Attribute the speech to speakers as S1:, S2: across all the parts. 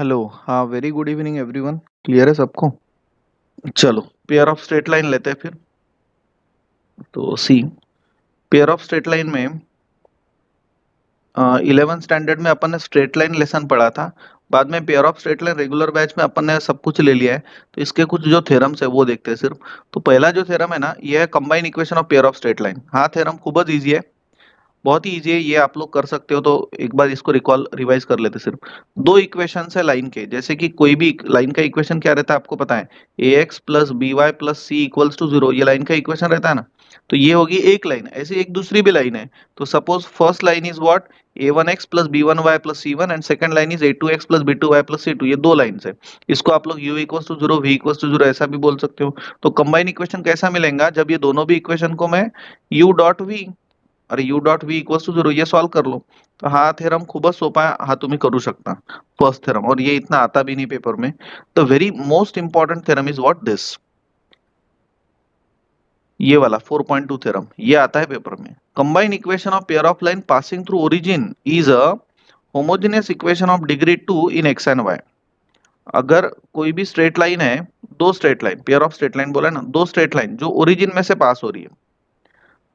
S1: Hello. हाँ, very good evening everyone. Clear है सबको? चलो, पेयर ऑफ स्ट्रेट लाइन लेते हैं फिर। तो सी, पेयर ऑफ स्ट्रेट लाइन में 11 स्टैंडर्ड में अपन ने स्ट्रेट लाइन लेसन पढ़ा था। बाद में pair of straight line regular batch में अपन ने सब कुछ ले लिया है। तो इसके कुछ जो थ्योरम्स है वो देखते हैं सिर्फ। तो पहला जो थ्योरम है ना, ये है combine equation of pair of straight line. हाँ, थ्योरम खूब इजी है, बहुत ही इजी है, ये आप लोग कर सकते हो। तो एक बार इसको रिकॉल रिवाइज कर लेते सिर्फ। दो इक्वेशन है लाइन के, जैसे कि कोई भी लाइन का इक्वेशन क्या रहता है आपको पता है, a x plus b y plus c equals to zero, ये लाइन का इक्वेशन रहता है ना। तो ये होगी एक लाइन। ऐसे एक दूसरी भी लाइन है। तो suppose first line is what, a one x plus b one y plus c one, and second line is a two x plus b two y plus c two. ये दो line है। इसको आप लोग u equals to zero, v equals to zero ऐसा भी बोल सकते हो। तो कंबाइन इक्वेशन कैसा मिलेगा, जब ये दोनों भी इक्वेशन को मैं यू डॉट वी अरे u dot v equals to zero ये सॉल्व कर लो। तो हा थेरम खूपच सोपा आहे, हा तुम्ही करू शकता फर्स्ट थेरम, और ये इतना आता भी नहीं पेपर में। तो very most important theorem is what this, ये वाला 4.2 थ्योरम, ये आता है पेपर में। Combine equation of pair of line passing through origin is a homogeneous equation of degree 2 in x and y. अगर कोई भी स्ट्रेट लाइन है, दो straight line, pair of straight line बोला है ना, दो स्ट्रेट लाइन जो ओरिजिन में से पास हो रही है,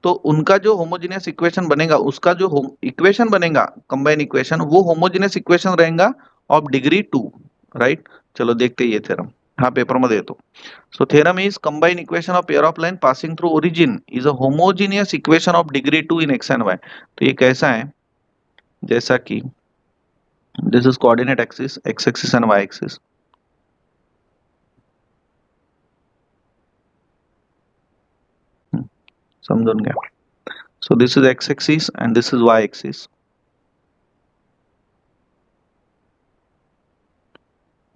S1: तो उनका जो होमोजेनियस इक्वेशन बनेगा, उसका जो इक्वेशन बनेगा कंबाइन इक्वेशन, वो होमोजेनियस इक्वेशन रहेगा ऑफ डिग्री 2। राइट। चलो देखते हैं ये थ्योरम। हाँ, पेपर में दे दो। So theorem is combine equation of pair of line passing through origin is a homogeneous equation of degree 2 in x and y. तो ये कैसा है, जैसा कि this is coordinate axis, x axis and y axis. समझून घ्या। So this is x axis and this is y axis.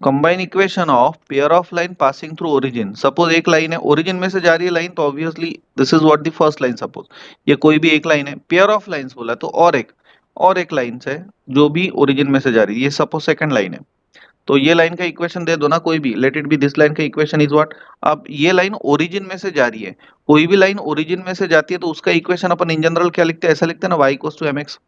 S1: Combine equation of pair of line passing through origin. Suppose एक line है, ओरिजिन में से जा रही है line, तो obviously this is what the first line. Suppose ये कोई भी एक लाइन है, पेयर ऑफ लाइंस बोला तो और एक लाइन है जो भी ओरिजिन में से जा रही है। ये सपोज सेकंड लाइन है, तो ये लाइन का इक्वेशन दे दो ना कोई भी, late it B this line का इक्वेशन इज व्हाट। अब ये लाइन ओरिजिन में से जा रही है, कोई भी लाइन ओरिजिन में से जाती है तो उसका इक्वेशन अपन इन जनरल क्या लिखते हैं, ऐसा लिखते हैं ना, y equals to m x.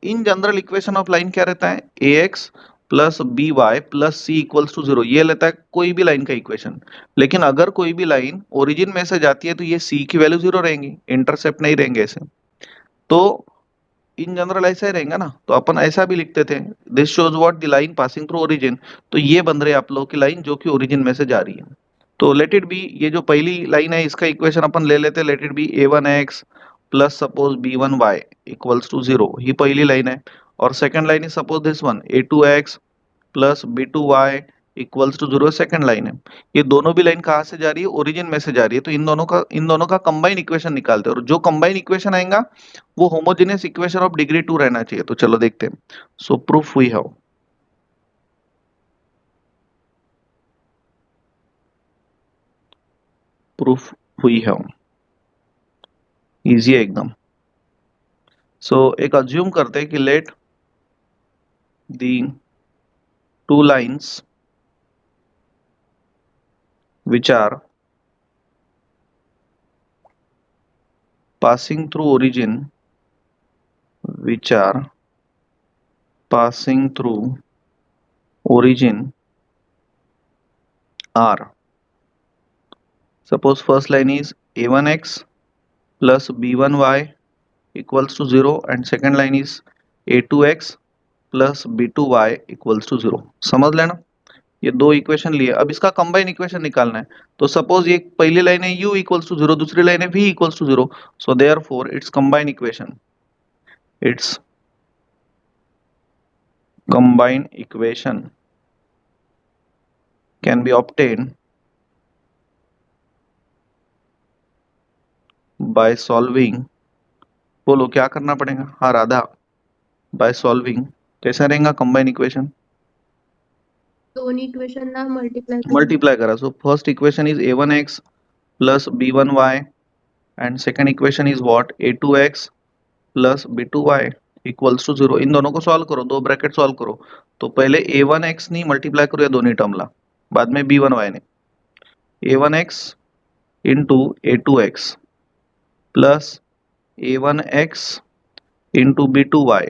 S1: In general equation of line क्या रहता है, a x plus b y plus c equals to zero, ये लेता है कोई भी लाइन का इक्वेशन। लेकिन अगर कोई भी लाइन ओरिजिन में से जाती है तो ये सी की वैल्यू जीरो रहेंगी, इंटरसेप्ट नहीं रहेंगे ऐसे। तो इन जनरल ऐसा ही रहेगा ना, तो अपन ऐसा भी लिखते थे, this shows what the line passing through origin. तो ये बन रहे आप लोगों की लाइन जो कि ओरिजिन में से जा रही है। तो लेट इट बी, ये जो पहली लाइन है इसका इक्वेशन अपन ले लेते, let it be a one x plus suppose b one y equals to zero, ये पहली लाइन है। और second line is suppose this one, a two x plus b two y equals to zero, second line है। ये दोनों भी line कहाँ से जा रही है, ओरिजिन में से जा रही है। तो इन दोनों का कंबाइन इक्वेशन निकालते हैं, और जो कंबाइन इक्वेशन आएगा वो होमोजेनियस इक्वेशन ऑफ डिग्री 2 रहना चाहिए। तो चलो देखते हैं। So proof we have, proof हुई है, इजी है एकदम। सो एक अज्यूम करते हैं कि let the two lines which are passing through origin, which are passing through origin are, suppose first line is a1x plus b1y equals to 0, and second line is a2x plus b two y equals to zero. समझ लेना, ये दो equation लिए, अब इसका combine equation निकालना है। तो सपोज ये पहली लाइन है u इक्वल्स टू जीरो, दूसरी लाइन है v equals to zero. So therefore its combine equation, its combine equation can be obtained by solving, बोलो क्या करना पड़ेगा, हाँ राधा, बाय सॉल्विंग। कैसा रहेगा कंबाइन इक्वेशन,
S2: दोनों इक्वेशन ना
S1: मल्टीप्लाई करा। So first equation is a one x plus b one y, and second equation is what, a two x plus b two y equals to zero. इन दोनों को solve करो, दो bracket solve करो। तो पहले ए वन एक्स नहीं multiply करो या दोनों टर्मला, बाद में बी वन वाई ने, a one x into a two x plus a one x into b two y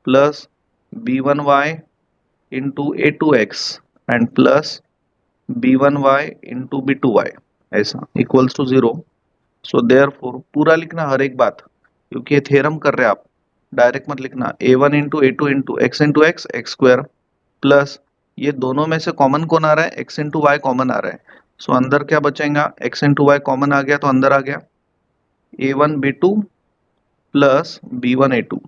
S1: plus b1y into a2x and plus b1y into b2y, ऐसा इक्वल्स टू 0। सो देयरफॉर पूरा लिखना हर एक बात, क्योंकि ये theorem कर रहे हैं आप, डायरेक्ट मत लिखना। a1 into a two into x x square plus ये दोनों में से कॉमन कौन आ रहा है, x इंटू वाई कॉमन आ रहा है। सो अंदर क्या बचेगा, x इंटू वाई कॉमन आ गया तो अंदर आ गया a1 b2 plus b1 a2,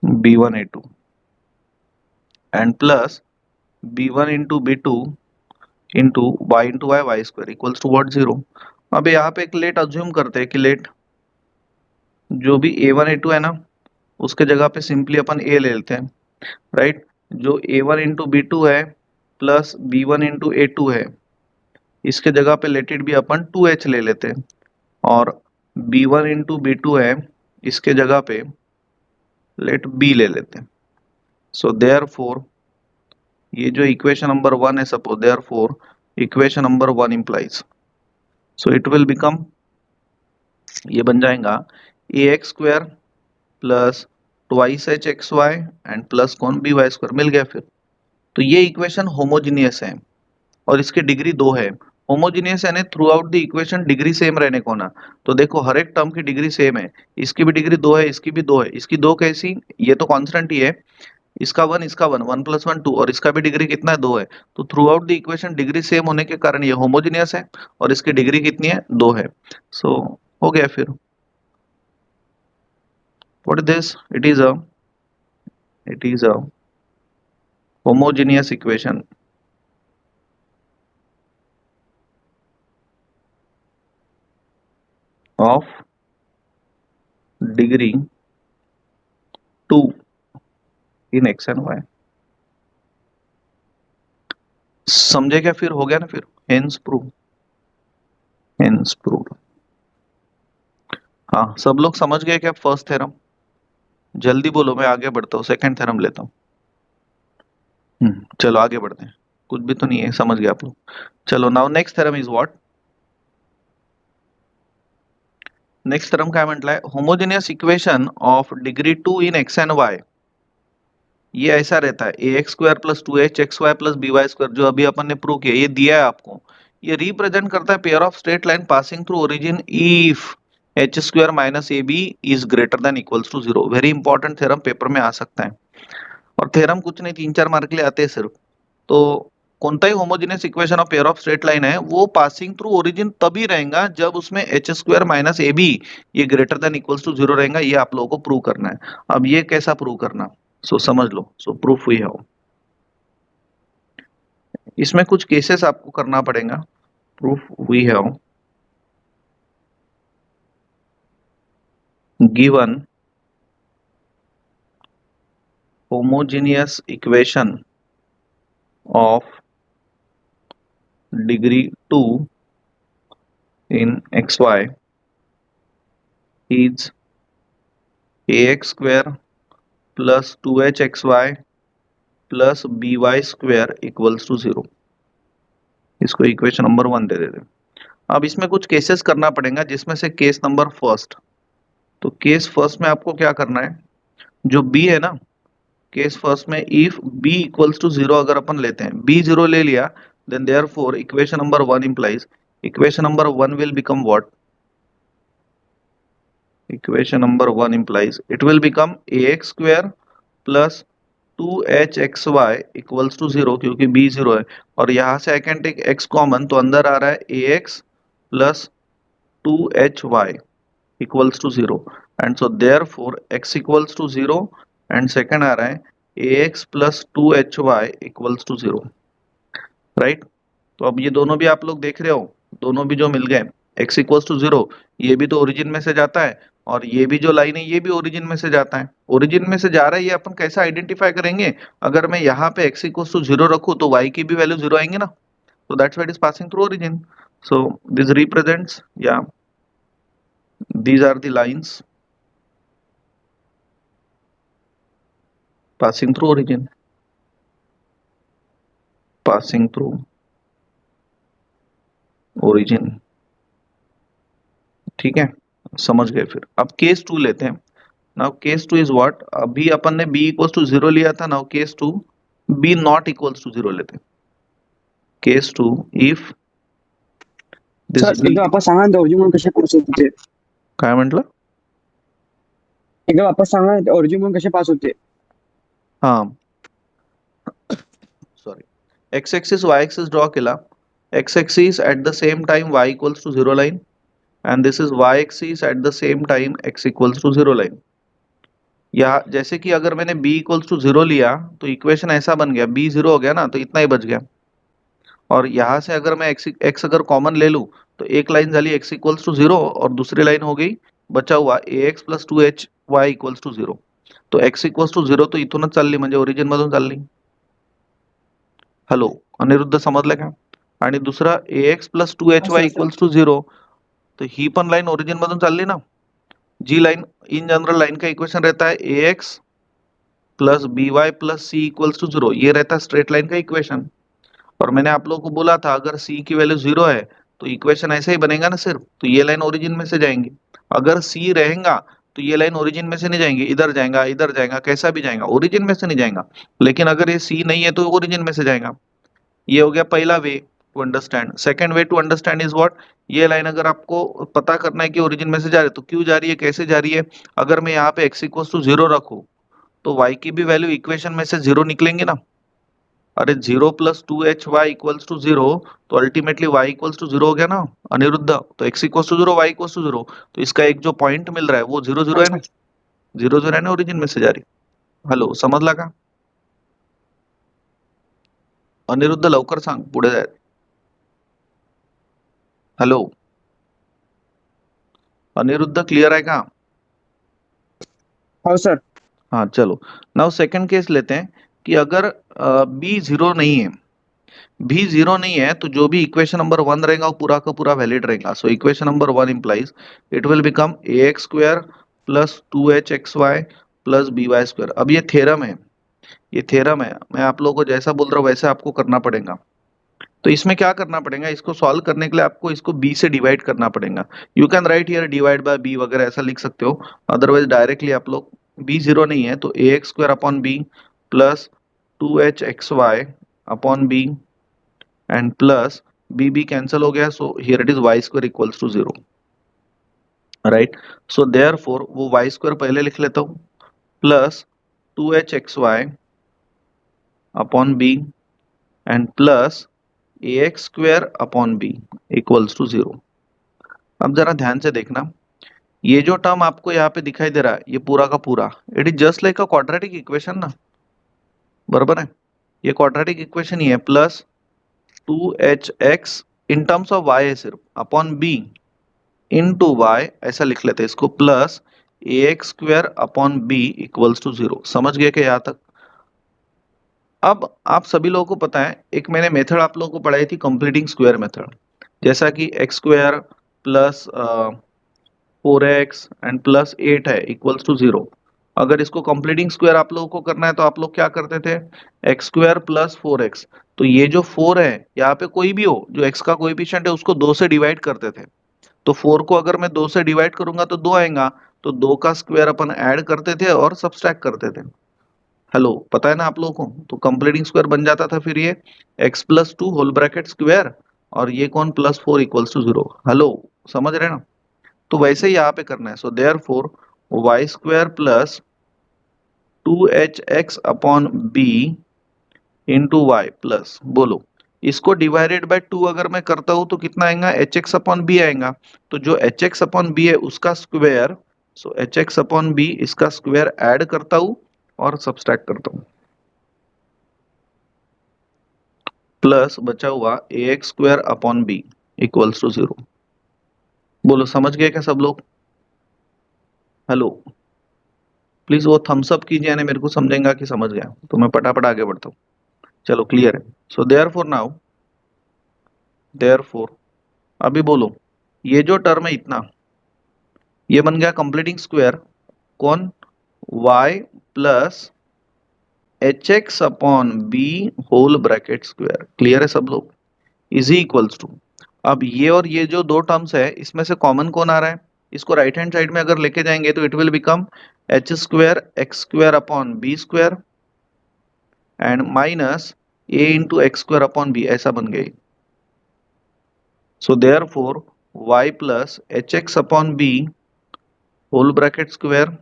S1: b1 a2 and plus b1 into b2 into y into y y square equals to what, 0। अब यहाँ पे एक लेट अज्यूम करते हैं कि लेट जो भी a1 a2 है ना, उसके जगह पे सिंपली अपन a ले लेते हैं, राइट। जो a1 इंटू बी टू है plus b1 into a two है, इसके जगह पे लेट इट भी अपन 2h ले लेते हैं, और b1 इंटू बी टू है, इसके जगह पे लेट b ले लेते हैं। सो देयर फोर ये जो इक्वेशन नंबर 1 है, suppose therefore equation number 1 implies, so it will become, ये बन जाएगा a x square plus twice h x y and plus कौन बी वाई स्क्वायर, मिल गया फिर। तो ये इक्वेशन होमोजीनियस है और इसकी डिग्री 2 है। होमोजीनियस यानी through out the equation degree same रहने को ना। तो देखो हर एक टर्म की डिग्री सेम है, इसकी भी डिग्री 2 है, इसकी भी 2 है। इसकी 2 कैसी, ये तो कांस्टेंट ही है, इसका 1, इसका 1, 1 प्लस 1 2, और इसका भी डिग्री कितना है, 2 है। तो through out the equation degree same होने के कारण ये होमोजीनियस है, और इसकी डिग्री कितनी है, 2 है। सो हो गया फिर। What is this, it is a homogeneous equation of degree 2 in x and y। समझे क्या, फिर हो गया ना फिर, हेंस प्रूव, हेंस प्रूव। हाँ सब लोग समझ गए क्या फर्स्ट थ्योरम? जल्दी बोलो, मैं आगे बढ़ता हूँ, सेकंड थ्योरम लेता हूँ। चलो आगे बढ़ते हैं, कुछ भी तो नहीं है, समझ गए आप लोग। चलो now next theorem is what, next theorem काय म्हटलंय, homogeneous equation of degree 2 in x and y. ये ऐसा रहता है a x square plus 2h(xy) plus b y square, जो अभी अपन ने प्रूव किया, ये दिया है आपको। ये रिप्रेजेंट करता है pair of straight line passing through origin if h square minus a b is greater than equals to 0। Very important theorem, paper में आ सकता है। और थ्योरम कुछ नहीं, 3-4 मार्क के लिए आते हैं सिर्फ। तो कोणताही homogeneous equation of pair of straight line है, वो पासिंग थ्रू ओरिजिन तभी रहेगा जब उसमें h square minus a b ये ग्रेटर देन इक्वल्स टू 0 रहेगा। ये आप लोगों को प्रूव करना है। अब ये कैसा प्रूव करना, सो समझ लो। सो प्रूफ हुई है वो, इसमें कुछ केसेस आपको करना पड़ेगा। Proof we have given homogeneous equation of degree 2 in x y is a x square plus 2h(xy) plus b y square equals to 0। इसको इक्वेशन नंबर 1 दे देते हैं। अब इसमें कुछ केसेस करना पड़ेगा, जिसमें से केस नंबर फर्स्ट, तो केस फर्स्ट में आपको क्या करना है, जो बी है ना, केस फर्स्ट में इफ b इक्वल्स टू 0 अगर अपन लेते हैं, b 0 ले लिया, then therefore equation number 1 implies, equation number 1 will become what, equation number 1 implies it will become ax square plus 2hxy equals to 0, क्योंकि b 0 है, और यहां से I can take x common, तो अंदर आ रहा है ax plus 2hy equals to 0, and so therefore x equals to 0, and second आ रहा है ax plus 2hy equals to 0, right. तो अब ये दोनों भी आप लोग देख रहे हो, दोनों भी जो मिल गए, x equals to 0, ये भी तो ओरिजिन में से जाता है, और ये भी जो लाइन है ये भी ओरिजिन में से जाता है। ओरिजिन में से जा रहा है, ये अपन कैसे आइडेंटिफाई करेंगे, अगर मैं यहाँ पे x equals to 0 रखूँ तो y की भी वैल्यू 0 आएंगे ना, so that's why it is passing through origin। So this represents, yeah, these are the lines passing through origin, passing through origin, ठीक है। समझ गए। फिर अब केस टू लेते हैं। Now case two is what, अभी अपन ने बी इक्वल्स टू जीरो लिया था। Now case two b not equals to zero लेते हैं। Case two, if this
S3: sir
S1: b,
S3: एकदा वापस सांगा ना, ओरिजिन कसे पास होते ते.
S1: काय म्हटलं?
S3: एकदा वापस सांगा ना, ओरिजिन कसे पास होते.
S1: हाँ, sorry, x axis Y axis draw केला. X axis at the same time y equals to zero line and this is y axis at the same time x equals to zero line. या जैसे कि अगर मैंने b equals to zero लिया तो equation ऐसा बन गया, b जीरो हो गया ना, तो इतना ही बच गया। और यहाँ से अगर मैं x अगर कॉमन ले लूँ तो एक लाइन झाली x इक्वल्स टू जीरो और दूसरी लाइन हो गई बचा हुआ ax plus two h y equals to zero. तो x इक्वल्स टू झिरो तो इथूनच चालली, म्हणजे ओरिजिन मधून चालली. हॅलो, अनिरुद्ध समजलं का? आणि दुसरा ax plus two h y equals to zero, तो ही पण लाइन ओरिजिन मधून चालली ना. जी लाइन इन जनरल लाइन का इक्वेशन रहता है ax plus b y plus c equals to zero, ये रहता है स्ट्रेट लाइन का इक्वेशन. और मैंने आप लोगों को बोला था अगर सी की वैल्यू जीरो है तो इक्वेशन ऐसे ही बनेगा ना सिर्फ, तो ये लाइन ओरिजिन में से जाएंगी. अगर सी रहेगा तो ये लाइन ओरिजिन में से नहीं जाएंगे, इधर जाएगा, कैसा भी जाएगा, ओरिजिन में से नहीं जाएगा. लेकिन अगर ये सी नहीं है तो ओरिजिन में से जाएगा. ये हो गया पहला way to understand. Second way to understand is what, ये लाइन अगर आपको पता करना है कि ओरिजिन में से जा रही है तो क्यों जा रही है, कैसे जा रही है. अगर मैं यहाँ पे x इक्वल्स टू जीरो रखूं तो y की भी वैल्यू इक्वेशन में से जीरो निकलेंगे ना. अरे zero plus two h y equals to zero, तो ultimately y equals to zero हो गया ना अनिरुद्ध. तो x equals to zero, y equals to zero, तो इसका एक जो पॉइंट मिल रहा है वो जीरो जीरो है ना, जीरो जीरो है ना, ओरिजिन में से जा रही. हॅलो, समजला का? अनिरुद्ध लवकर सांग, पुढे जाय. हॅलो अनिरुद्ध, क्लियर है का?
S3: हो सर.
S1: हाँ चलो. नाउ सेकंड केस लेते हैं कि अगर बी जीरो नहीं है, बी जीरो नहीं है तो जो भी इक्वेशन नंबर वन रहेगा वो पूरा का पूरा वैलिड रहेगा. So equation number one implies it will become a x square plus two h x y plus b y square. अब ये थ्योरम है, ये थ्योरम है, मैं आप लोगों को जैसा बोल रहा हूँ वैसे आपको करना पड़ेगा. तो इसमें क्या करना पड़ेगा, इसको सॉल्व करने के लिए आपको इसको b से डिवाइड करना पड़ेगा. You can write here divide by b वगैरह ऐसा लिख सकते हो. अदरवाइज डायरेक्टली आप लोग, b जीरो नहीं है तो a x square upon b plus two h x y upon b and plus b b cancel हो गया, so here it is y square equals to zero. Right. So therefore वो y square पहले लिख लेता हूँ plus two h x y upon b and plus a x square upon b equals to zero. अब जरा ध्यान से देखना, ये जो टर्म आपको यहाँ पे दिखाई दे रहा है ये पूरा का पूरा, it is just like a quadratic equation ना, बराबर है. ये क्वाड्रेटिक इक्वेशन ही है. Plus two h x in terms of y है सिर्फ, upon b into y ऐसा लिख लेते हैं इसको, plus a x square upon b equals to zero. समझ गए क्या यहाँ तक? अब आप सभी लोगों को पता है एक मैंने मेथड आप लोगों को पढ़ाई थी, कंप्लीटिंग स्क्वायर मेथड, जैसा कि x square plus four x and plus eight है इक्वल्स टू जीरो. अगर इसको कंप्लीटिंग स्क्वायर आप लोगों को करना है तो आप लोग क्या करते थे, x square plus four x, तो ये जो फोर है यहाँ पे कोई भी हो जो एक्स का कोएफिशिएंट है उसको दो से डिवाइड करते थे. तो फोर को अगर मैं दो से डिवाइड करूंगा तो दो आएगा, तो दो का स्क्वायर अपन ऐड करते थे और सब्सट्रैक्ट करते थे. हेलो, पता है ना आप लोगों को? तो कंप्लीटिंग स्क्वायर बन जाता था फिर ये x plus two whole bracket square और ये कौन plus four equals to zero. Hello, समझ रहे हैं ना? तो वैसे ही यहाँ पे करना है. So therefore y square plus two h x upon b into y plus, बोलो इसको डिवाइडेड बाय टू अगर मैं करता हूं तो कितना आएगा, एच एक्स अपॉन बी आएगा. तो जो एच एक्स अपॉन बी है उसका square, so h x upon b इसका स्क्वायर ऐड करता हूं और सब्सट्रैक्ट करता हूं, प्लस बचा हुआ a x square upon b equals to zero. बोलो समझ गए क्या सब लोग? हेलो, प्लीज वो थम्स अप कीजिए, यानी मेरे को समझेगा कि समझ गया तो मैं पटापट आगे बढ़ता हूँ. चलो क्लियर है. सो देयरफॉर नाउ, देयरफॉर अभी बोलो, ये जो टर्म है इतना, ये बन गया कंप्लीटिंग स्क्वायर, कौन, y plus h x upon b whole bracket square. Clear है सब लोग? इज इक्वल्स टू, अब ये और ये जो दो टर्म्स है इसमें से कॉमन कौन आ रहा है, इसको राइट हैंड साइड में अगर लेके जाएंगे तो it will become h square x square upon b square and minus a into x square upon b, ऐसा बन गई। So therefore y plus h x upon b whole bracket square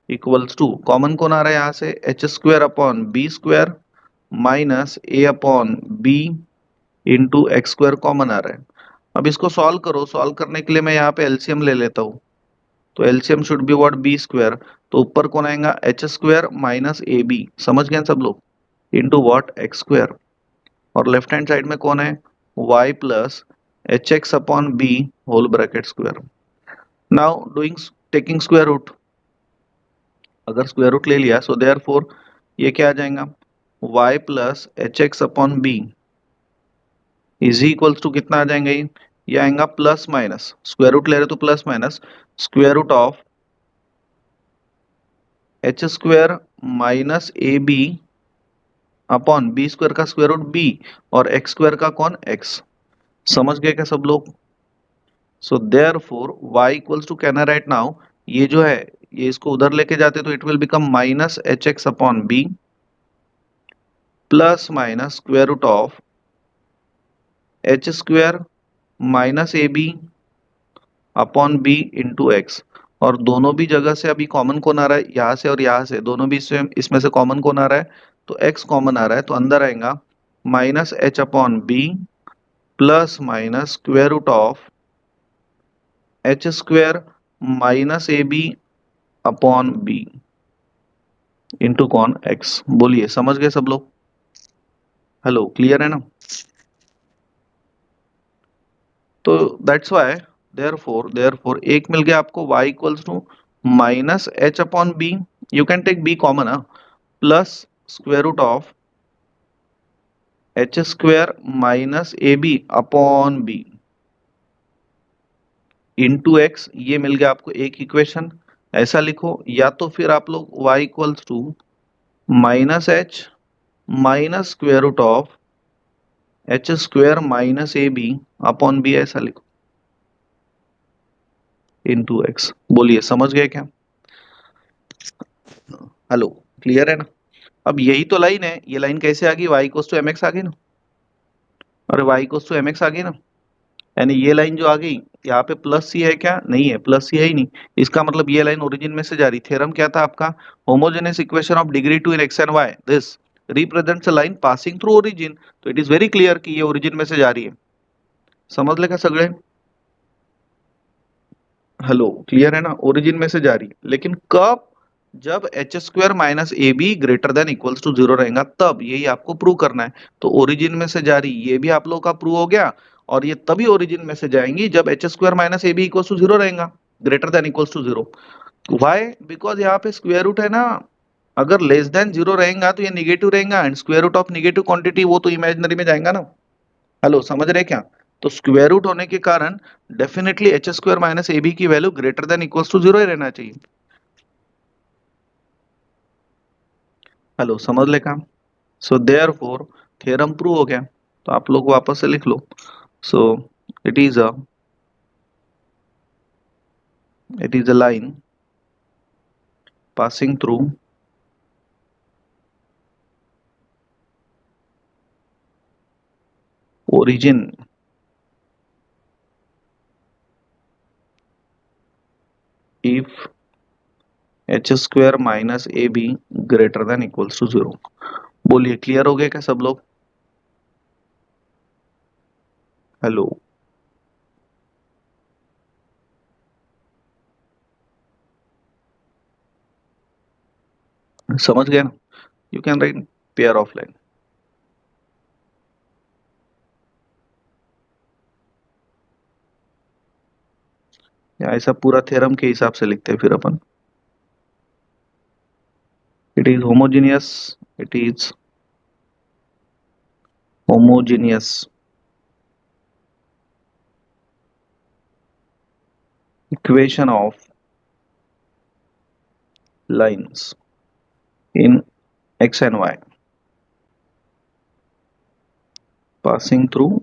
S1: equals to, common कौन आ रहा है यहाँ से, h square upon b square minus a upon b into x square common आ रहा है। अब इसको सॉल्व करो, सॉल्व करने के लिए मैं यहाँ पे एलसीएम ले लेता हूँ। तो LCM should be what, b square. तो ऊपर कौन आएगा, h square minus a b, समझ गए सब लोग, इंटू व्हाट, एक्स स्क्वायर। और लेफ्ट हैंड साइड में कौन है, y plus h x upon b whole bracket square. Now doing taking square root, अगर स्क्वायर रूट ले लिया सो देयर फोर ये क्या आ जाएगा, y plus h x upon b is equals to कितना आ जाएंगे, ये आएगा प्लस माइनस, स्क्वायर रूट ले रहे तो plus minus square root of h square minus a b upon b square का स्क्वायर रूट बी और एक्स स्क्वायर का कौन, एक्स। समझ गए क्या सब लोग। So therefore y equals to, कहना राइट नाउ ये जो है ये इसको उधर लेके जाते तो it will become minus h x upon b plus minus square root of h square minus a b upon b into x. और दोनों भी जगह से अभी कॉमन कौन आ रहा है, यहाँ से और यहाँ से, दोनों भी इसमें से कॉमन कौन आ रहा है, तो एक्स कॉमन आ रहा है, तो अंदर आएगा minus h upon b plus minus square root of h square minus a b upon b into कौन, एक्स। बोलिए समझ गए सब लोग, हेलो क्लियर है ना। तो दैट्स वाई देयर फोर एक मिल गया आपको y equals to minus h upon b, you can take b common है, plus square root of h square minus a b upon b into x, ये मिल गया आपको एक इक्वेशन। ऐसा लिखो, या तो फिर आप लोग y equals to minus h minus square root of h square minus a b upon b, ऐसा लिखो इंटू एक्स। बोलिए समझ गए क्या, हेलो क्लियर है ना। अब यही तो लाइन है, ये लाइन कैसे आ गई, y equals to m x आ गई ना, अरे y equals to m x आ गई ना। यानी ये लाइन जो आ गई यहाँ पे प्लस सी है क्या, नहीं है, प्लस सी है ही नहीं। इसका मतलब ये लाइन ओरिजिन में से जा रही। थ्योरम क्या था आपका, homogeneous equation of degree 2 in x and y, this represents a line passing through origin. तो इट इज वेरी क्लियर कि ये ओरिजिन में से जा रही है, समझ लेगा सगळे, हेलो क्लियर है ना, ओरिजिन में से जा रही है। लेकिन कब, जब h square minus a b greater than equals to zero रहेगा तब, यही आपको प्रूव करना है। तो ओरिजिन में से जा रही, ये भी आप लोगों का प्रूव हो गया। और ये तभी ओरिजिन में से जाएंगी जब h square minus a b equals to zero रहेगा, greater than equals to zero. Why, because यहाँ पे स्क्वायर रूट है ना, अगर लेस देन जीरो रहेगा तो ये निगेटिव रहेगा, and square root of negative quantity वो तो इमेजिनरी में जाएगा ना। हेलो समझ रहे क्या। तो स्क्वायर रूट होने के कारण definitely h square minus a b की value greater than equals to zero ही रहना चाहिए। हेलो समझ ले काम। So therefore theorem prove हो गया। तो आप लोग वापस से लिख लो। So it is a it is a line passing through origin if h square minus ab greater than equals to zero. बोलिए क्लियर हो गया क्या सब लोग, हेलो समझ गए ना। You can write pair of line, या ऐसा पूरा थ्योरम के हिसाब से लिखते हैं फिर अपन। It is homogeneous, it is homogeneous equation of lines in x and y passing through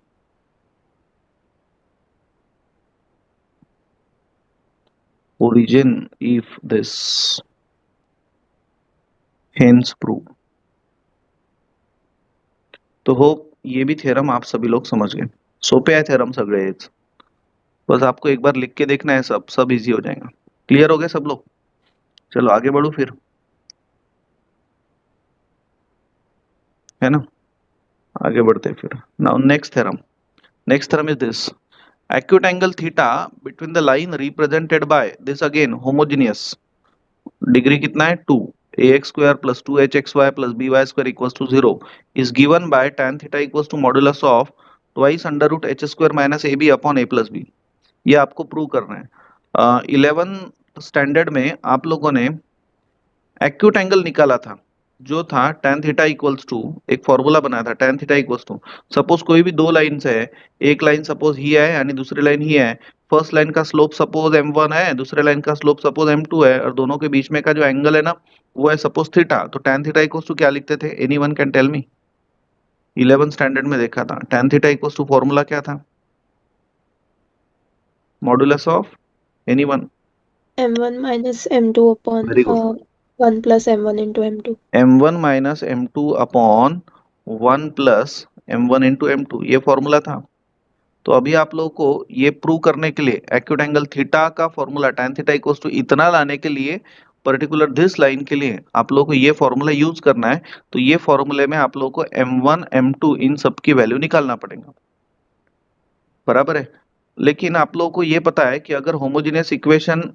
S1: origin if this, hence prove। तो होप ये भी थ्योरम आप सभी लोग समझ गए। सोपे है थ्योरम सगळे हेच, बस आपको एक बार लिख के देखना है, सब इजी हो जाएगा। क्लियर हो गए सब लोग? चलो आगे बढ़ो फिर, है ना? आगे बढ़ते हैं फिर। Now next theorem is this, acute angle theta between the line represented by this again homogeneous, degree कितना है 2, ax square plus 2hxy plus by square equals to 0 is given by tan theta equals to modulus of twice under root h square minus ab upon a plus b। ये आपको prove करना है। 11 standard में आप लोगों ने acute angle निकाला था, जो था tan थीटा इक्वल्स टू, एक फॉर्मूला बनाया था tan theta equals to, suppose कोई भी दो लाइन है, एक लाइन सपोज ही है यानी दूसरी लाइन ही है, फर्स्ट लाइन का स्लोप सपोज m1 है, दूसरे लाइन का स्लोप सपोज m2 है, और दोनों के बीच में का जो एंगल है ना वो है सपोज थीटा, तो tan थीटा इक्वल्स टू क्या लिखते थे? Anyone can tell me? 11 standard में देखा था tan theta equals to formula क्या था? Modulus of anyone?
S4: m1 minus m2 upon
S1: very good.
S4: 1 plus m1 into m2।
S1: m1 minus m2 upon 1 plus m1 into m2, ये formula था। तो अभी आप लोगों को ये प्रूव करने के लिए एक्यूट एंगल थीटा का formula tan theta equals to इतना लाने के लिए, पर्टिकुलर दिस लाइन के लिए आप लोगों को ये फॉर्मूला यूज करना है। तो ये फॉर्मूले में आप लोगों को m1 m2 इन सब की वैल्यू निकालना पड़ेगा, बराबर है? लेकिन आप लोगों को ये पता है कि अगर homogeneous equation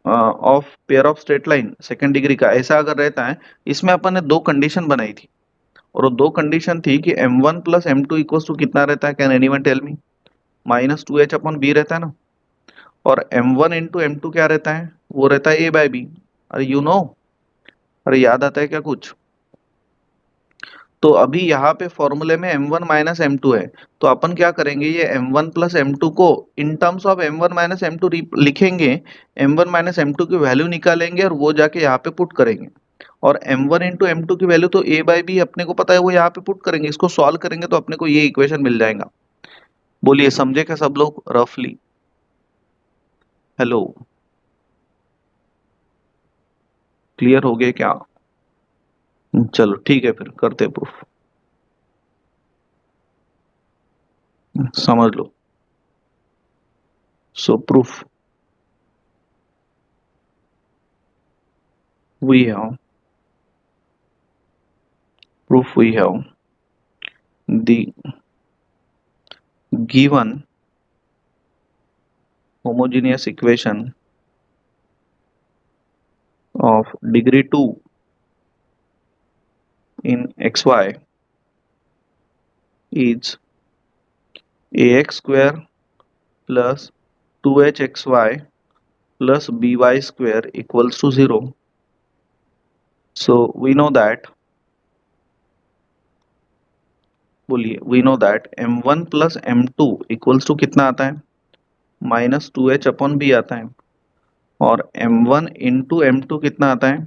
S1: of pair of straight line second degree का ऐसा अगर रहता है, इसमें अपन ने दो कंडीशन बनाई थी, और वो दो कंडीशन थी कि m1 plus m2 equals to कितना रहता है? Can anyone tell me? Minus 2h upon b रहता है ना, और m1 इंटू m2 क्या रहता है? वो रहता है a बाय बी। अरे यू नो, अरे याद आता है क्या कुछ? तो अभी यहाँ पे फॉर्मूले में m1 माइनस m2 है, तो अपन क्या करेंगे, ये m1 प्लस m2 को इन terms of m1 minus m2 लिखेंगे, m1 माइनस m2 की वैल्यू निकालेंगे और वो जाके यहाँ पे पुट करेंगे, और m1 इंटू m2 की वैल्यू तो a बाई बी अपने को पता है, वो यहाँ पे पुट करेंगे, इसको सॉल्व करेंगे तो अपने को ये इक्वेशन मिल जाएगा। बोलिए समझे क्या सब लोग रफली? हेलो, क्लियर हो गए क्या? चलो ठीक है, फिर करते प्रूफ, समझ लो। So proof we have the given homogeneous equation of degree 2 in xy is ax square plus 2hxy plus by square equals to 0। So we know that, बोलिए, we know that m1 plus m2 equals to कितना आता है? Minus 2h upon B आता है, और m1 into m2 कितना आता है?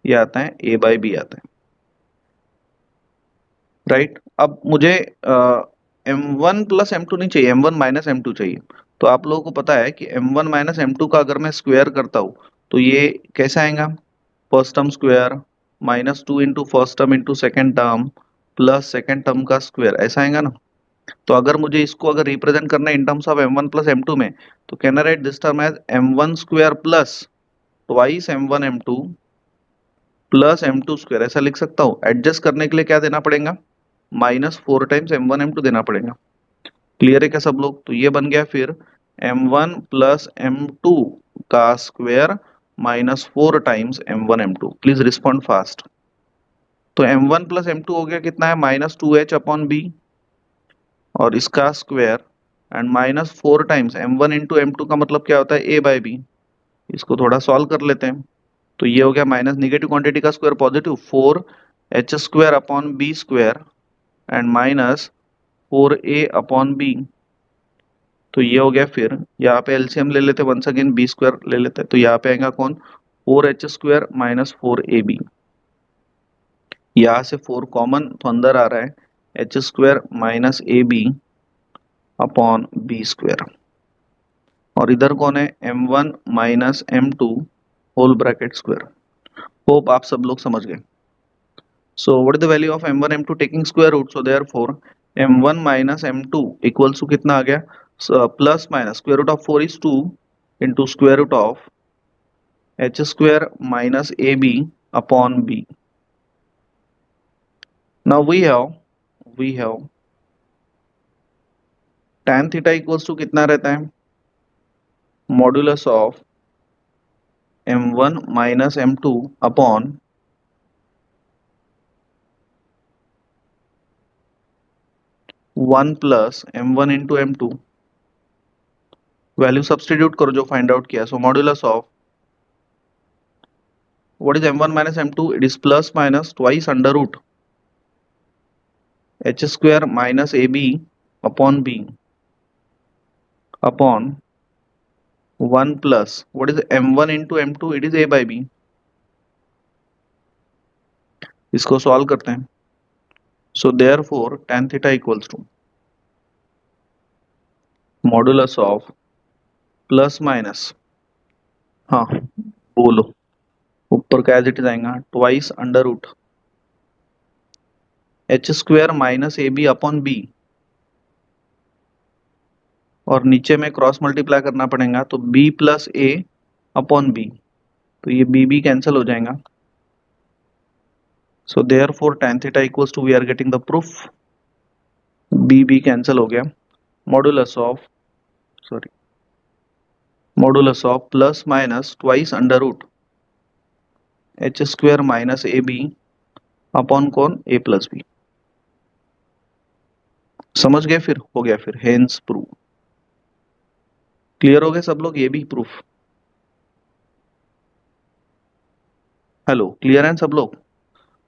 S1: ये आता है a बाई बी आता है, राइट? अब मुझे m1 प्लस m2 नहीं चाहिए, m1 माइनस m2 चाहिए। तो आप लोगों को पता है कि m1 माइनस m2 का अगर मैं स्क्वायर करता हूँ तो ये कैसा आएगा? First term square minus 2 into first term into second term plus second term का स्क्वायर, ऐसा आएगा ना? तो अगर मुझे इसको अगर रिप्रेजेंट करना है इन terms of m1 plus m2 में, तो can I write this term as m1 square plus twice m1 m2 plus m2 square, ऐसा लिख सकता हूँ। एडजस्ट करने के लिए क्या देना पड़ेगा? माइनस 4 टाइम्स m1 m2 देना पड़ेगा। क्लियर है क्या सब लोग? तो ये बन गया फिर m1 प्लस m2 का square minus 4 times m1 m2। Please respond fast. तो m1 प्लस m2 हो गया कितना है? माइनस 2h अपॉन बी, और इसका square and minus 4 times m1 into m2 का मतलब क्या होता है? a by b. इसको थोड़ा सॉल्व कर लेते हैं, तो ये हो गया माइनस निगेटिव क्वांटिटी का square positive 4h square upon b square and minus 4a upon b. तो ये हो गया, फिर यहाँ पे एलसीएम ले लेते, वंस अगेन बी स्क्वायर ले लेते, तो यहाँ पे आएगा कौन? 4h square minus 4ab। यहाँ से 4 कॉमन तो अंदर आ रहा है, h square minus ab upon b square. और इधर कौन है, m1 minus m2 whole bracket square. Hope आप सब लोग समझ गए। So what is the value of m1 m2 taking square root? So therefore m1 minus m2 equals to कितना आ गया, plus minus square root of 4 is 2 into square root of h square minus ab upon b. Now we have tan theta equals to कितना रहता है, modulus of m1 minus m2 upon 1 plus m1 into m2, value substitute करो जो find out किया। So modulus of what is m1 minus m2, it is plus minus twice under root h square minus ab upon b upon 1 plus what is m1 into m2, it is a by b। इसको solve करते हैं। So therefore tan theta equals to modulus of plus minus, हाँ बोलो ऊपर का as it is आएगा, twice under root h square minus a b upon b, और नीचे में क्रॉस मल्टीप्लाई करना पड़ेगा तो b plus a upon b, तो ये b कैंसिल हो जाएगा। So therefore tan theta equals to, we are getting the proof, b cancel हो गया, modulus of plus minus twice under root h square minus a b upon कौन, a plus b. समझ गए, फिर हो गया, फिर हेंस प्रूफ। क्लियर हो गए सब लोग, ये भी प्रूफ। हेलो, क्लियर है सब लोग।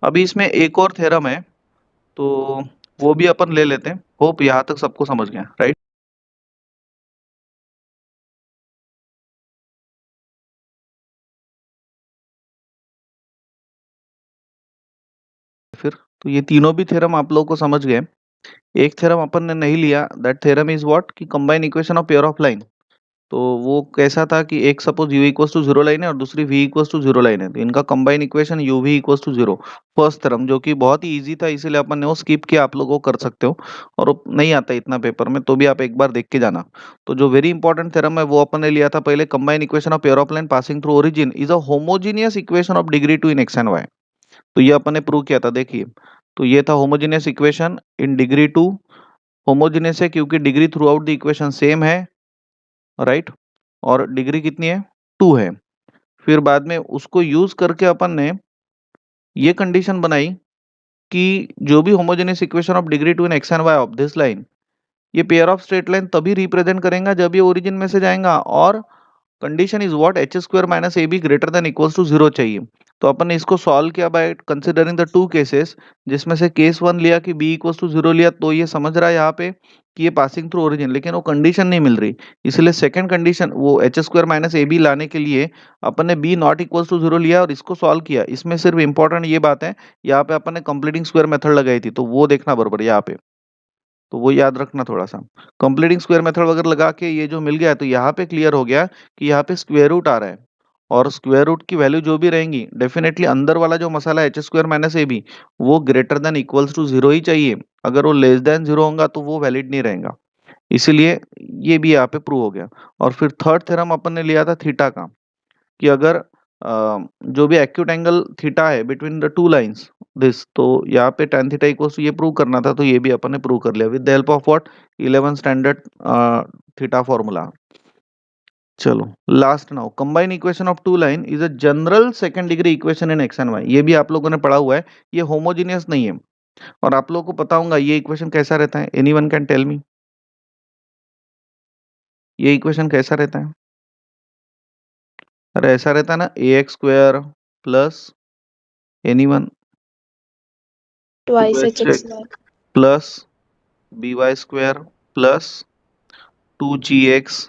S1: अभी इसमें एक और थ्योरम है तो वो भी अपन ले लेते हैं। होप यहाँ तक सबको समझ गया, राइट। फिर तो ये तीनों भी थ्योरम आप लोगों को समझ गए। एक थ्योरम अपन ने नहीं लिया, दैट थ्योरम इज व्हाट, कि combine equation of pair of line. तो वो कैसा था कि एक suppose u equals to zero line है और दूसरी v equals to zero line है, तो इनका combine equation u v equals to zero, first theorem, जो कि बहुत ही इजी था, इसीलिए अपन ने वो स्किप किया। आप लोगों को कर सकते हो, और वो नहीं आता इतना पेपर में, तो भी आप एक बार देख के जाना। तो जो वेरी इंपॉर्टेंट थ्योरम है वो अपन ने लिया था पहले, combine equation of pair of line passing through origin is a homogeneous equation of degree 2 in x and y. तो ये अपन ने प्रूव किया था, देखिए। तो ये था homogeneous equation in degree 2, homogeneous है क्योंकि degree through out the equation same है, राइट, और डिग्री कितनी है, 2 है। फिर बाद में उसको यूज करके अपन ने ये कंडीशन बनाई कि जो भी homogeneous equation of degree 2 in x and y of this line, ये पेयर ऑफ स्ट्रेट लाइन तभी रिप्रेजेंट करेगा जब ये ओरिजिन में से जाएगा, और condition is what, h square minus a b greater than equals to zero चाहिए। तो अपन ने इसको सॉल्व किया by considering the two cases, जिसमें से केस वन लिया कि बी इक्वल्स टू जीरो लिया, तो ये समझ रहा है यहाँ पे कि ये पासिंग थ्रू ओरिजिन, लेकिन वो कंडीशन नहीं मिल रही, इसलिए सेकंड कंडीशन वो h square minus a b लाने के लिए अपन ने b not equals to zero लिया और इसको सॉल्व किया। इसमें सिर्फ इंपॉर्टेंट ये बात है, यहाँ पे अपन ने कंप्लीटिंग स्क्वायर मेथड लगाई थी, तो वो देखना बराबर यहाँ पे, तो वो याद रखना थोड़ा सा। कंप्लीटिंग स्क्वायर मेथड वगैरह लगा के ये जो मिल गया है, तो यहाँ पे क्लियर हो गया कि यहाँ पे स्क्वायर रूट आ रहा है, और स्क्वायर रूट की वैल्यू जो भी रहेंगी, डेफिनेटली अंदर वाला जो मसाला h square minus a b, वो greater than equals to zero ही चाहिए। अगर वो लेस देन जीरो होगा तो वो वैलिड नहीं रहेगा, इसीलिए ये भी यहाँ पे प्रूव हो गया। और फिर थर्ड थ्योरम अपन ने लिया था थीटा का, कि अगर जो भी एक्यूट एंगल थीटा है between the two lines this, तो यहाँ पे tan थीटा इक्वल्स टू, ये प्रूव करना था, तो ये भी अपन ने प्रूव कर लिया with the help of what, 11 standard theta formula. चलो last now, combine equation of two line is a general second degree equation in x and y. ये भी आप लोगों ने पढ़ा हुआ है, ये होमोजेनियस नहीं है, और आप लोगों को पता होगा ये इक्वेशन कैसा रहता है, एनीवन कैन टेल मी, ये इक्वेशन कैसा रहता है? अरे ऐसा रहता है ना, a x square plus anyone
S4: Twice hxy.
S1: Plus b y square plus 2gx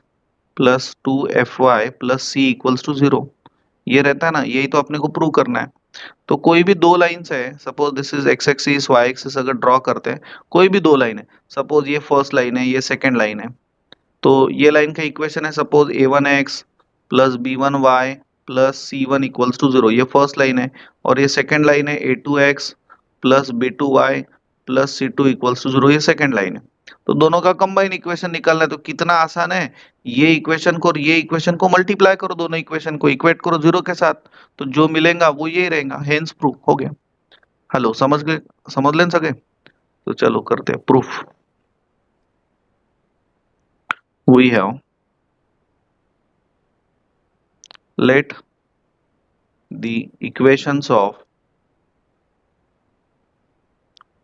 S1: plus 2fy plus c equals to zero, ये रहता है ना, यही तो अपने को प्रूव करना है। तो कोई भी दो लाइन्स है, suppose this is x axis y axis, अगर ड्रॉ करते हैं कोई भी दो लाइन है, सपोज ये फर्स्ट लाइन है, ये सेकंड लाइन है, तो ये लाइन का इक्वेशन है suppose a1x plus b1y plus c1 equals to 0, ये फर्स्ट लाइन है। और ये सेकेंड लाइन है a2x plus b2y plus c2 equals to 0, ये सेकेंड लाइन है। तो दोनों का कंबाइन इक्वेशन निकालना है, तो कितना आसान है, ये इक्वेशन को और ये इक्वेशन को मल्टीप्लाई करो, दोनों इक्वेशन को इक्वेट करो 0 के साथ, तो जो मिलेगा वो ये रहेगा, हेंस प्रूफ हो गया। हेलो, समझ गए, समझ लें सके? तो चलो करते हैं proof. We have let the equations of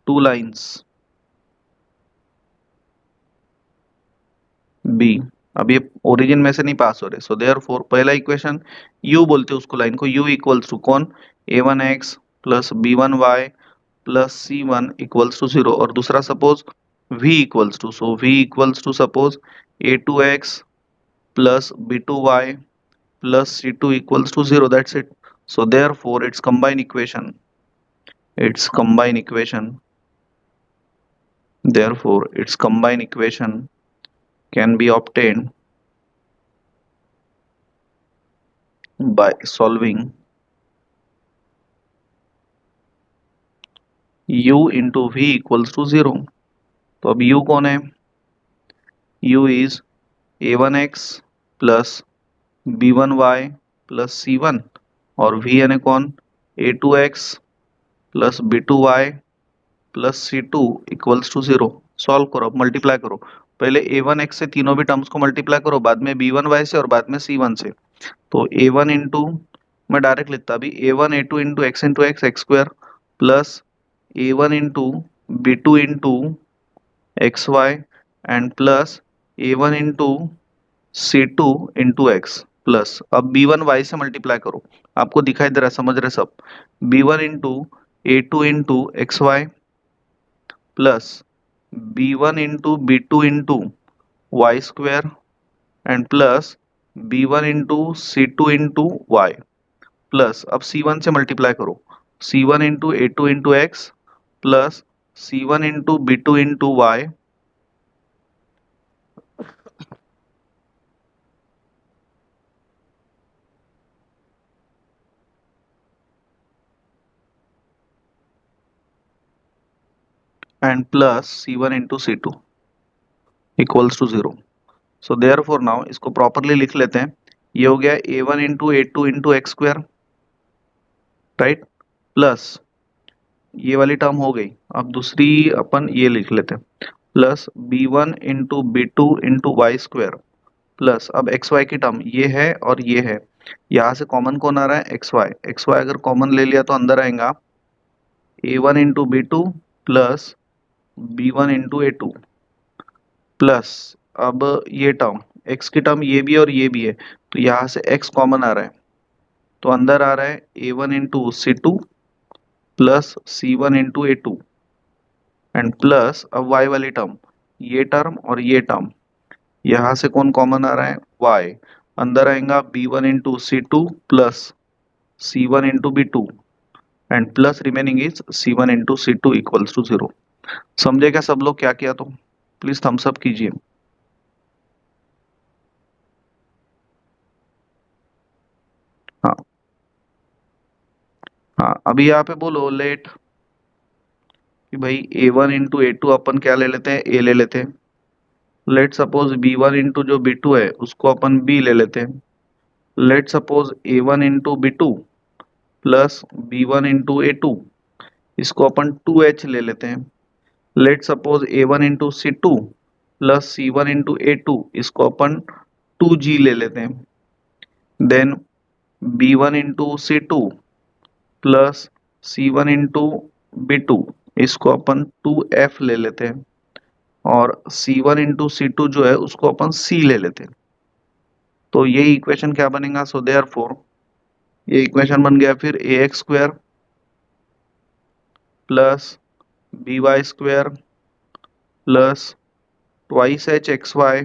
S1: two lines be, अब ये ओरिजिन में से नहीं पास हो रहे, सो देयरफॉर पहला इक्वेशन u बोलते हैं उसको, लाइन को u इक्वल्स टू कौन, a1x plus b1y plus c1 equals to 0, और दूसरा suppose v equals to, so v equals to suppose a2x plus b2y plus c2 equals to 0, that's it. So therefore its combined equation therefore its combined equation can be obtained by solving u into v equals to 0. तो अब u कौन है, u is a1x plus b1y plus c1, और v यानी कौन, a2x plus b2y plus c2 equals to 0। Solve करो, अब multiply करो, पहले a1x से तीनों भी टर्म्स को मल्टीप्लाई करो, बाद में b1y से और बाद में c1 से। तो a1 इंटू, मैं डायरेक्ट लिखता अभी, a1 a2 into x x square plus a1 into b2 into x y and plus a1 into c2 into x plus, अब b1y से मल्टीप्लाई करो, आपको दिखाई दे रहा है, समझ रहे सब, b1 into a2 into x y plus b1 into b2 into y square and plus b1 into c2 into y plus, अब c1 से मल्टीप्लाई करो, c1 into a2 into x plus c1 into b2 into y and plus c1 into c2 equals to 0। So therefore now इसको properly लिख लेते हैं, ये हो गया a1 into a2 into x square, right, plus ये वाली टर्म हो गई, अब दूसरी अपन ये लिख लेते हैं, plus b1 into b2 into y square plus, अब एक्स वाई की टर्म ये है और ये है, यहाँ से कॉमन कौन आ रहा है, एक्स वाई अगर कॉमन ले लिया तो अंदर आएगा a1 into b2 plus b1 into a2 plus, अब ये टर्म x की टर्म ये भी है और ये भी है, तो यहाँ से x कॉमन आ रहा है, तो अंदर आ रहा है a1 into c2 plus c1 into a2 and plus, अब y वाली टर्म, ये टर्म और ये टर्म, यहाँ से कौन कॉमन आ रहा है, y, अंदर आएगा b1 into c2 plus c1 into b2 and plus remaining is c1 into c2 equals to 0। समझे क्या सब लोग क्या किया, तो प्लीज थम्स अप कीजिए। हाँ हाँ, अभी यहाँ पे बोलो लेट कि भाई a1 इंटू a2 अपन क्या ले लेते हैं, a ले लेते हैं, लेट सपोज b1 इंटू जो b2 है उसको अपन b ले लेते हैं, let suppose a1 into b2 plus b1 into a2, इसको अपन 2h ले लेते हैं, let suppose a1 into c2 plus c1 into a2, इसको अपन 2g ले लेते हैं, then b1 into c2 plus c1 into b2, इसको अपन 2f ले लेते हैं, और c1 इंटू c2 जो है उसको अपन c ले लेते हैं। तो ये इक्वेशन क्या बनेगा, सो देयरफॉर ये इक्वेशन बन गया फिर ax square plus by square plus twice h x y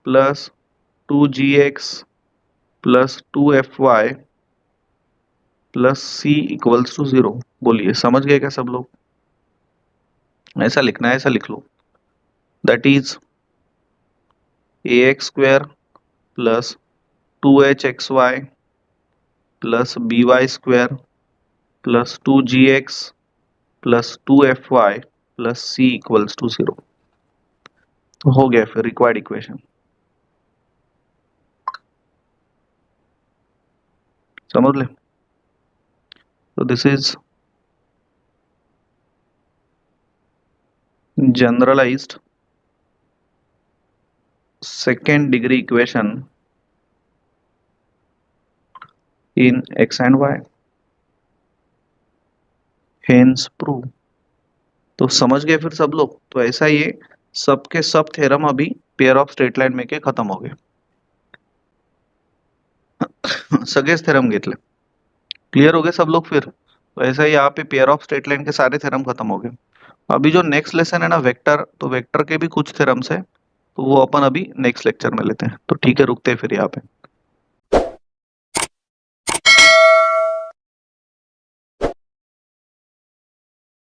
S1: plus 2gx plus 2fy plus c equals to 0। बोलिए समझ गए क्या सब लोग, ऐसा लिखना है, ऐसा लिख लो, that is ax square plus 2hxy plus by square plus 2gx plus 2fy plus c equals to 0। तो हो गया फिर रिक्वायर्ड इक्वेशन। समझ ले। तो this is generalised second degree equation in x and y, hence prove। तो समझ गए फिर सब लोग। तो ऐसा ये सबके सब थ्योरम अभी पेयर ऑफ स्ट्रेट लाइन में के खत्म हो गए। सगळेच थ्योरम घेतले। क्लियर हो गए सब लोग फिर। तो ऐसा ही यहाँ पे पेयर ऑफ स्ट्रेट लाइन के सारे थ्योरम खत्म हो गए। अभी जो नेक्स्ट लेसन है ना वेक्टर, तो वेक्टर के भी कुछ थ्योरम्स है, तो वो अपन अभी नेक्स्ट लेक्चर में लेते हैं। तो ठीक है, रुकते हैं फिर यहाँ पे।